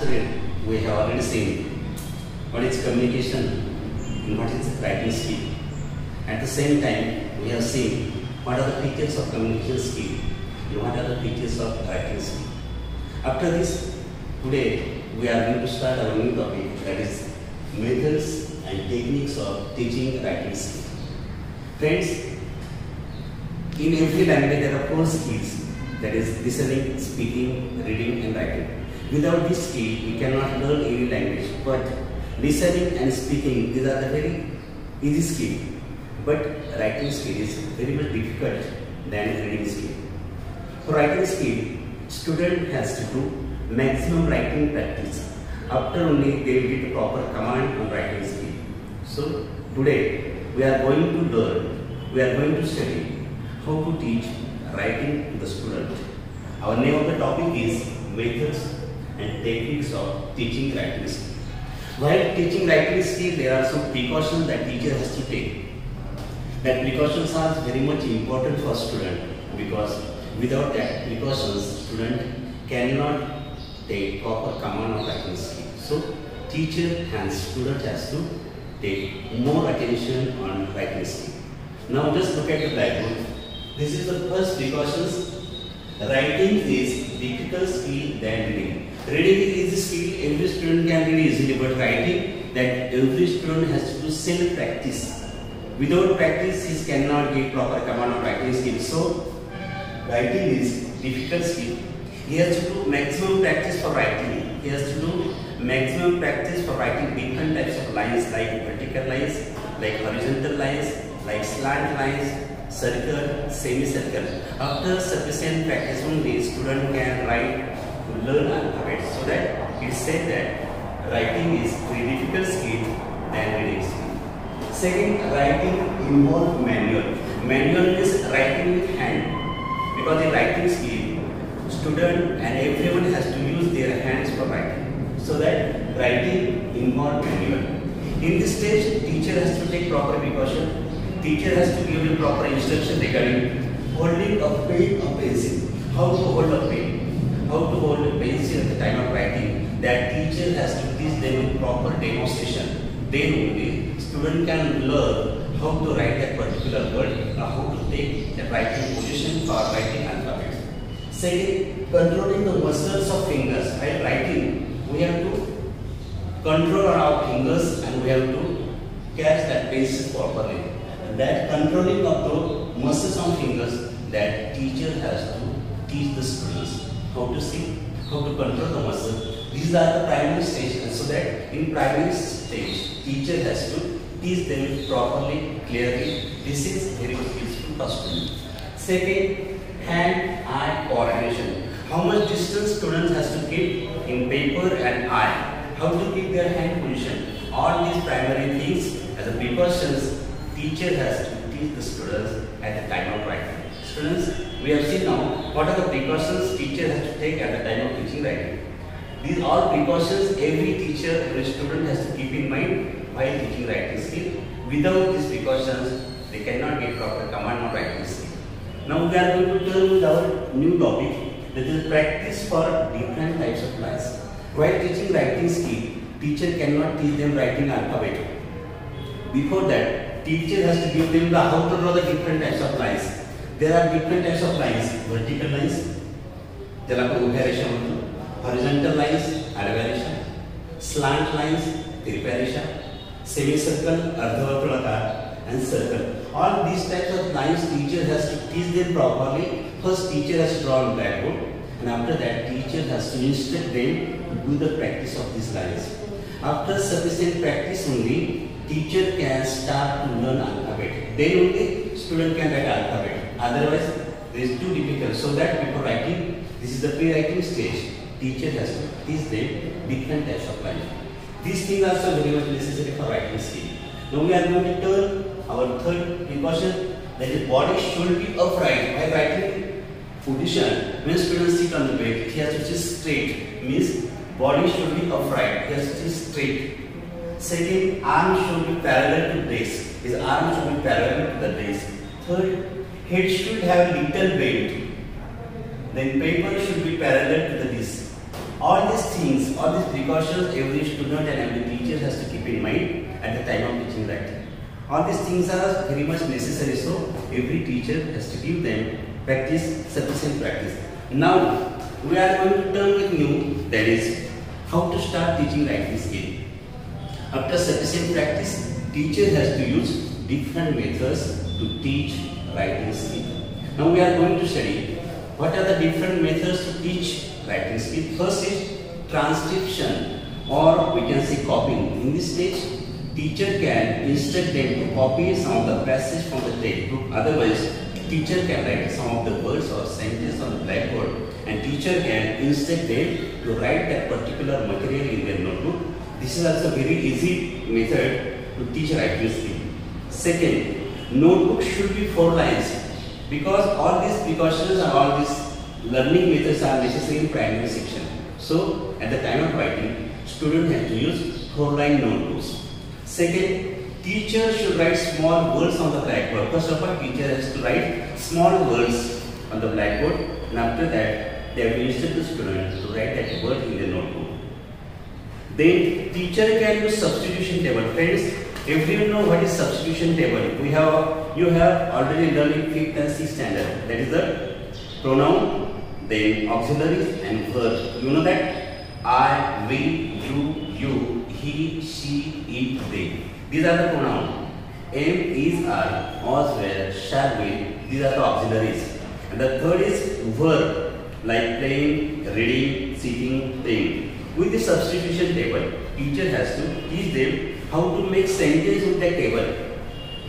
student, we have already seen what is communication and what is writing skill. At the same time, we have seen what are the features of communication skill and what are the features of writing skill. After this, today we are going to start our new topic, that is methods and techniques of teaching writing skill. Friends, in every language there are 4 skills, that is listening, speaking, reading and writing. Without this skill, we cannot learn any language. But listening and speaking, these are the very easy skill. But writing skill is very much difficult than reading skill. For writing skill, student has to do maximum writing practice. After only they will get a proper command on writing skill. So today we are going to learn, we are going to study how to teach writing to the student. Our name of the topic is methods and techniques of teaching writing skill. While teaching writing skill, there are some precautions that teacher has to take. That precautions are very much important for student, because without that precautions, student cannot take proper command of writing skill. So teacher and student has to take more attention on writing skill. Now just look at the blackboard. This is the first precautions. Writing is difficult skill than reading. Reading is easy skill, every student can read easily, but writing, that every student has to do self-practice. Without practice, he cannot get proper command of writing skill. So writing is difficult skill. He has to do maximum practice for writing. He has to do maximum practice for writing different types of lines, like vertical lines, like horizontal lines, like slant lines, circle, semicircle. After sufficient practice only, student can write to learn alphabet. So that it said that writing is very difficult skill than reading skill. Second, writing involves manual. Manual is writing with hand, because in writing skill, student and everyone has to use their hands for writing. So that writing involves manual. In this stage, teacher has to take proper precaution. Teacher has to give you proper instruction regarding holding a pen or pencil. How to hold a pen, how to hold a pencil at the time of writing. That teacher has to teach them with proper demonstration. Then only student can learn how to write that particular word or how to take the writing position for writing alphabet. Second, controlling the muscles of fingers. While writing, we have to control our fingers and we have to catch that pencil properly. That controlling of the muscles on fingers, that teacher has to teach the students how to see, how to control the muscle. These are the primary stages, so that in primary stage, teacher has to teach them properly, clearly. This is very useful for students. Second, hand-eye coordination. How much distance students has to keep in paper and eye. How to keep their hand position. All these primary things as a precautions, teacher has to teach the students at the time of writing. Students, we have seen now what are the precautions teacher has to take at the time of teaching writing. These all precautions every teacher, every student has to keep in mind while teaching writing skill. Without these precautions, they cannot get proper command of writing skill. Now we are going to turn with our new topic, that is practice for different types of lines. While teaching writing skill, teacher cannot teach them writing alphabet. Before that, teacher has to give them the how to draw the different types of lines. There are different types of lines: vertical lines, horizontal lines, slant lines, semicircle, ardhavartulakar, and circle. All these types of lines teacher has to teach them properly. First teacher has to draw on blackboard, and after that teacher has to instruct them to do the practice of these lines. After sufficient practice only, teacher can start to learn alphabet. Then only student can write alphabet. Otherwise, it is too difficult. So that before writing, this is the pre-writing stage. Teacher has to teach them different types of lines. These things are also very much necessary for writing skill. Now we are going to turn our third precaution, that is body should be upright. While writing position, when students sit on the bed, he has to sit straight. Means body should be upright. He has to sit straight. Second, arm should be parallel to desk. His arm should be parallel to the desk. Third, head should have little bend. Then paper should be parallel to the disc. All these things, all these precautions, every student and every teacher has to keep in mind at the time of teaching writing. All these things are very much necessary, so every teacher has to give them practice, sufficient practice. Now, we are going to turn with new, that is, how to start teaching writing skill. After sufficient practice, teacher has to use different methods to teach writing skill. Now we are going to study what are the different methods to teach writing skill. First is transcription, or we can say copying. In this stage, teacher can instruct them to copy some of the passage from the textbook. Otherwise, teacher can write some of the words or sentences on the blackboard, and teacher can instruct them to write that particular material in their notebook. This is also a very easy method to teach writing skill. Second, notebook should be 4 lines, because all these precautions and all these learning methods are necessary in primary section. So, at the time of writing, student has to use 4-line notebooks. Second, teacher should write small words on the blackboard. First of all, teacher has to write small words on the blackboard, and after that, they have to instruct the student to write that word in the notebook. Then, teacher can use substitution table. Friends, everyone know what is substitution table. You have already learned in 5th and 6th standard. That is the pronoun, then auxiliaries and verb. You know that I, we, you, he, she, it, they. These are the pronouns. Am, is, are, was, were, shall, will. These are the auxiliaries. And the third is verb, like playing, reading, sitting, playing. With the substitution table, teacher has to teach them how to make sentence with that table.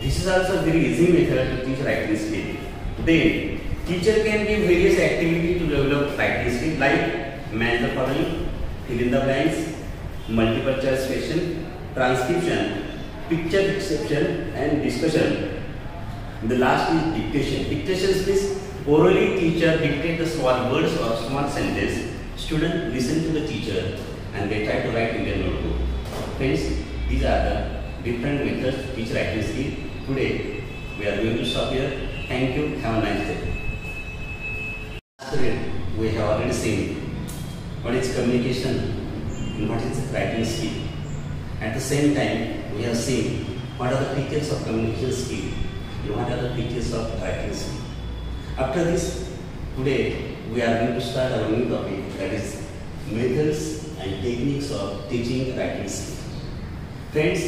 This is also a very easy method to teach writing skill. Then, teacher can give various activities to develop writing skill, like match the following, fill in the blanks, multiple choice question, transcription, picture description, and discussion. The last is dictation. Dictation means orally teacher dictate the small words or small sentence. Students listen to the teacher and they try to write in their notebook. Friends, these are the different methods to teach writing skill. Today, we are going to stop here. Thank you. Have a nice day. We have already seen what is communication and what is writing skill. At the same time, we have seen what are the features of communication skill and what are the features of writing skill. After this, today we are going to start our new topic, that is methods and techniques of teaching writing skill. Friends,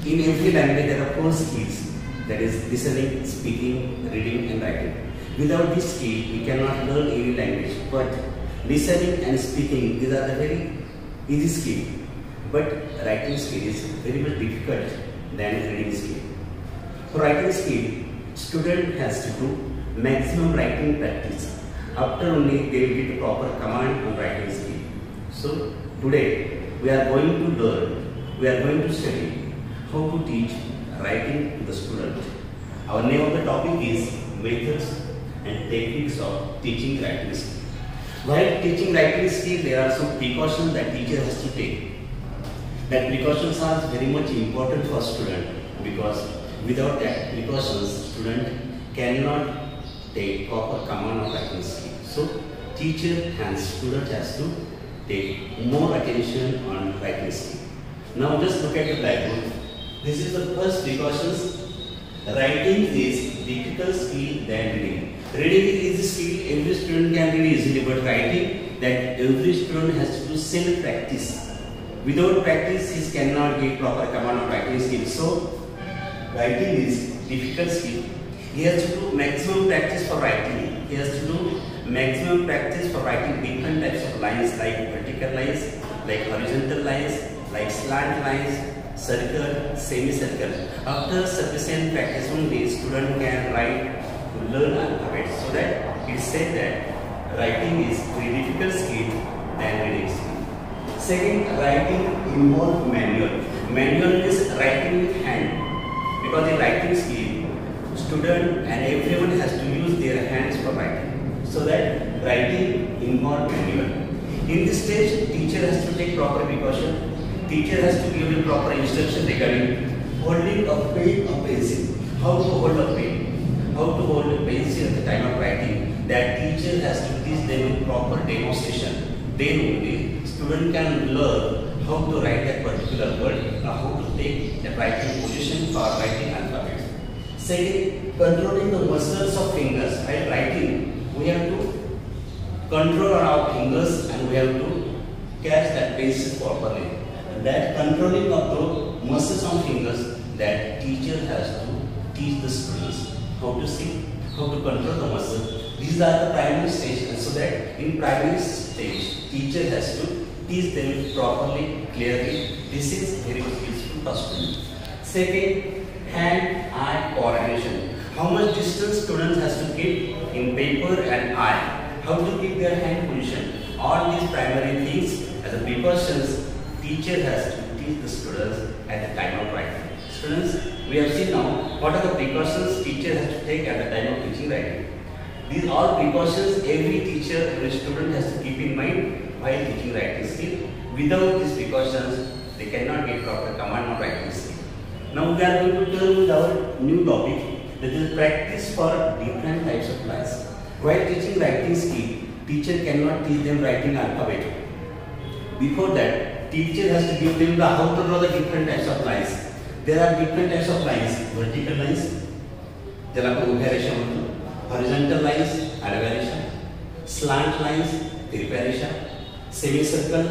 in every language there are 4 skills, that is listening, speaking, reading and writing. Without this skill, we cannot learn any language. But listening and speaking, these are the very easy skill. But writing skill is very much difficult than reading skill. For writing skill, student has to do maximum writing practice. After only they will get proper command on writing skill. So today we are going to learn, we are going to study how to teach writing to the student. Our name of the topic is methods and techniques of teaching writing skill. While teaching writing skill, there are some precautions that teacher has to take. That precautions are very much important for student, because without that precautions, student cannot take proper command of writing skill. So teacher and student has to take more attention on writing skill. Now just look at the blackboard. This is the first precautions. Writing is difficult skill than reading. Reading is easy skill, every student can read easily, but writing, that every student has to do self-practice. Without practice, he cannot get proper command of writing skill. So writing is difficult skill. He has to do maximum practice for writing. He has to do maximum practice for writing different types of lines, like vertical lines, like horizontal lines, like slant lines, circle, semicircle. After sufficient practice only, student can write to learn alphabet. So that it said that writing is very difficult skill than reading skill. Second, writing involves manual. Manual is writing with hand, because in writing skill, student and everyone has to use their hands for writing. So that writing involves manual. In this stage, teacher has to take proper precaution. Teacher has to give you proper instruction regarding holding a pen or pencil. How to hold a pen, how to hold a pencil at the time of writing. That teacher has to teach them with proper demonstration. then only student can learn how to write that particular word or how to take the writing position for writing alphabet. Second, controlling the muscles of fingers while writing. We have to control our fingers and we have to catch that pencil properly. That controlling of the muscles on fingers, that teacher has to teach the students how to see, how to control the muscle. These are the primary stage, so that in primary stage, teacher has to teach them properly, clearly. This is very useful for students. Second, hand-eye coordination. How much distance students has to keep in paper and eye. How to keep their hand position. All these primary things as a precautions, teacher has to teach the students at the time of writing. Students, we have seen now what are the precautions teacher has to take at the time of teaching writing. These all precautions every teacher and student has to keep in mind while teaching writing skill. Without these precautions, they cannot get proper command on writing skill. Now we are going to turn with our new topic, that is practice for different types of lines. While teaching writing skill, teacher cannot teach them writing alphabet. Before that, teacher has to give them the how to draw the different types of lines. There are different types of lines, vertical lines, horizontal lines, slant lines, semicircle,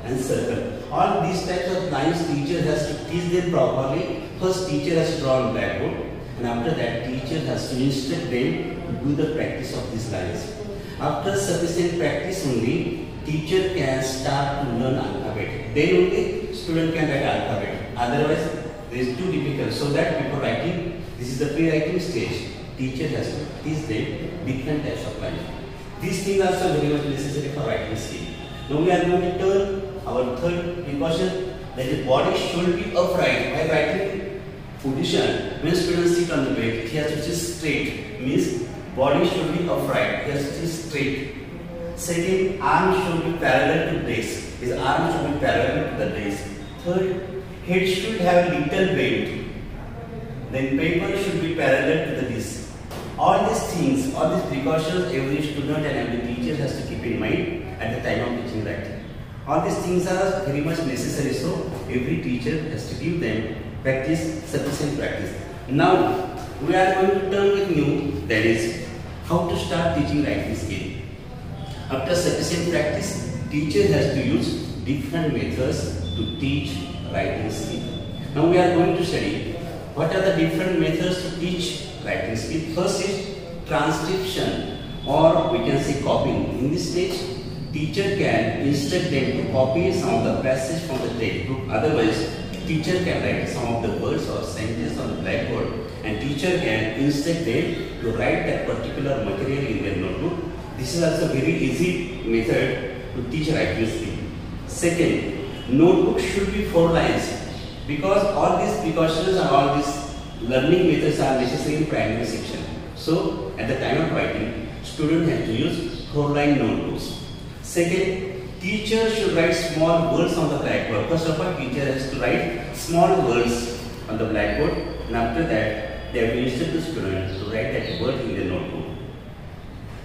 and circle. All these types of lines teacher has to teach them properly. First teacher has to draw on blackboard, and after that teacher has to instruct them to do the practice of these lines. After sufficient practice only, teacher can start to learn alphabet. Then only student can write alphabet. Otherwise, it is too difficult. So that before writing, this is the pre-writing stage. Teacher has to teach them different types of lines. These things are also very much necessary for writing skill. Now we are going to turn our third precaution, that the body should be upright. While writing position, when students sit on the bed, he has to sit straight. Means body should be upright. He has to sit straight. Second, arms should be parallel to desk. His arms should be parallel to the desk. Third, head should have a little bend. Then paper should be parallel to the disc. All these things, all these precautions, every student and every teacher has to keep in mind at the time of teaching writing. All these things are very much necessary, so every teacher has to give them practice, sufficient practice. Now, we are going to turn with new, that is, how to start teaching writing skill. After sufficient practice, teacher has to use different methods to teach writing skill. Now we are going to study what are the different methods to teach writing skill. First is transcription, or we can say copying. In this stage, teacher can instruct them to copy some of the passage from the textbook. Otherwise, teacher can write some of the words or sentences on the blackboard, and teacher can instruct them to write that particular material in their notebook. This is also a very easy method to teach writing skill. Second, notebook should be 4 lines, because all these precautions and all these learning methods are necessary in primary section. So, at the time of writing, student has to use 4-line notebooks. Second, teacher should write small words on the blackboard. First of all, teacher has to write small words on the blackboard, and after that, they have to instruct the student to write that word in the notebook.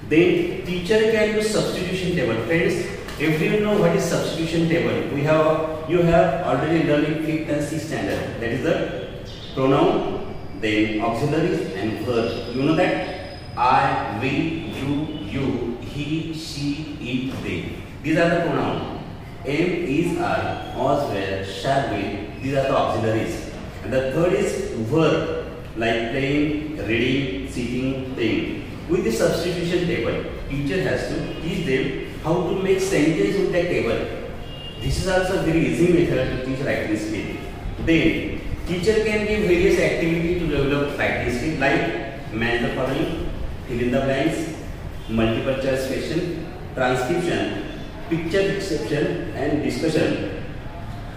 Then, teacher can use substitution table. Friends, everyone know what is substitution table. You have already learned in 5th and 6th standard. That is the pronoun, then auxiliaries and verb. You know that? I, we, you, he, she, it, they. These are the pronouns. Am, is, are, was, were, shall, will. These are the auxiliaries. And the third is verb, like playing, reading, sitting, playing. With the substitution table, teacher has to teach them how to make sentence with that table. This is also a very easy method to teach writing skill. Then, teacher can give various activities to develop writing skill, like match the following, fill in the blanks, multiple choice question, transcription, picture description, and discussion.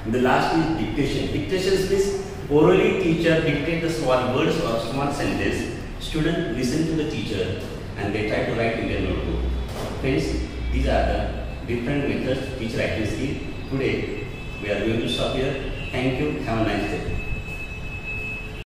The last is dictation. Dictation means orally teacher dictate the small words or small sentence. Students listen to the teacher and they try to write in their notebook. Friends, these are the different methods to teach writing skill. Today, we are going to stop here. Thank you. Have a nice day.